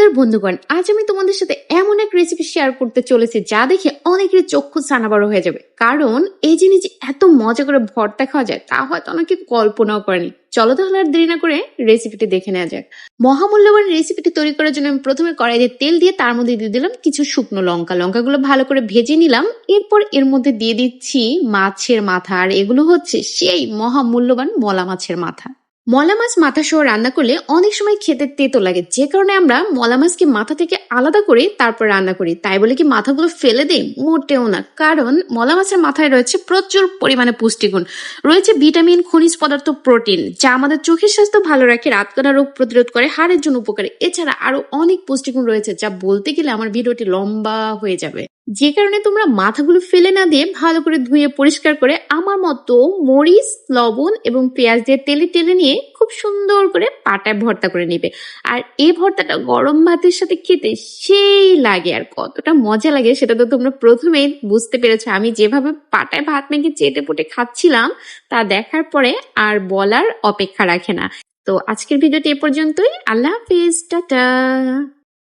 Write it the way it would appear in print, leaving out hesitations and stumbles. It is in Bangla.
নমস্কার বন্ধুগণ, আজ আমি তোমাদের সাথে এমন এক রেসিপি শেয়ার করতে চলেছি যা দেখে অনেকের চক্ষু ছানাবড় হয়ে যাবে। কারণ এই জিনিস যে এত মজা করে ভর্তা খাওয়া যায় তা হয়তো অনেকে কল্পনাও করেনি। চলো তাহলে আর দেরি না করে রেসিপিটি দেখে নেওয়া যাক। মহামূল্যবান রেসিপিটি তৈরি করার জন্য আমি প্রথমে কড়াইতে তেল দিয়ে তার মধ্যে দিয়ে দিলাম কিছু শুকনো লঙ্কা। লঙ্কাগুলো ভালো করে ভেজে নিলাম। এরপর এর মধ্যে দিয়ে দিচ্ছি মাছের মাথা, আর এগুলো হচ্ছে সেই মহামূল্যবান মলা মাছের মাথা। মলা মাছ মাথা সহ রান্না করলে অনেক সময় খেতে তেতো লাগে, যে কারণে আমরা মলা মাছকে মাথা থেকে আলাদা করে তারপর রান্না করি। তাই বলে কি মাথাগুলো ফেলে দেই? মোটেও না, কারণ মলা মাছের মাথায় রয়েছে প্রচুর পরিমাণে পুষ্টিগুণ, রয়েছে ভিটামিন, খনিজ পদার্থ, প্রোটিন, যা আমাদের চোখের স্বাস্থ্য ভালো রাখে, রাতকানা রোগ প্রতিরোধ করে, হাড়ের জন্য উপকারী। এছাড়া আরো অনেক পুষ্টিগুণ রয়েছে যা বলতে গেলে আমার ভিডিওটি লম্বা হয়ে যাবে, যে কারণে তোমরা মাথাগুলো ফেলে না দিয়ে ভালো করে ধুয়ে পরিষ্কার করে আমার মতো মরিচ, লবণ এবং পেঁয়াজ দিয়ে তেলে টেলে নিয়ে খুব সুন্দর করে পাটায় ভর্তা করে নিবে। আর এই ভর্তাটা গরম ভাতের সাথে খেতে সেই লাগে, আর কতটা মজা লাগে সেটা তো তোমরা প্রথমেই বুঝতে পেরেছো। আমি যেভাবে পাটায় ভাত মেখে চেটে পুটে খাচ্ছিলাম তা দেখার পরে আর বলার অপেক্ষা রাখে না। তো আজকের ভিডিওটি এ পর্যন্তই। আল্লাহ হাফিজ, টাটা।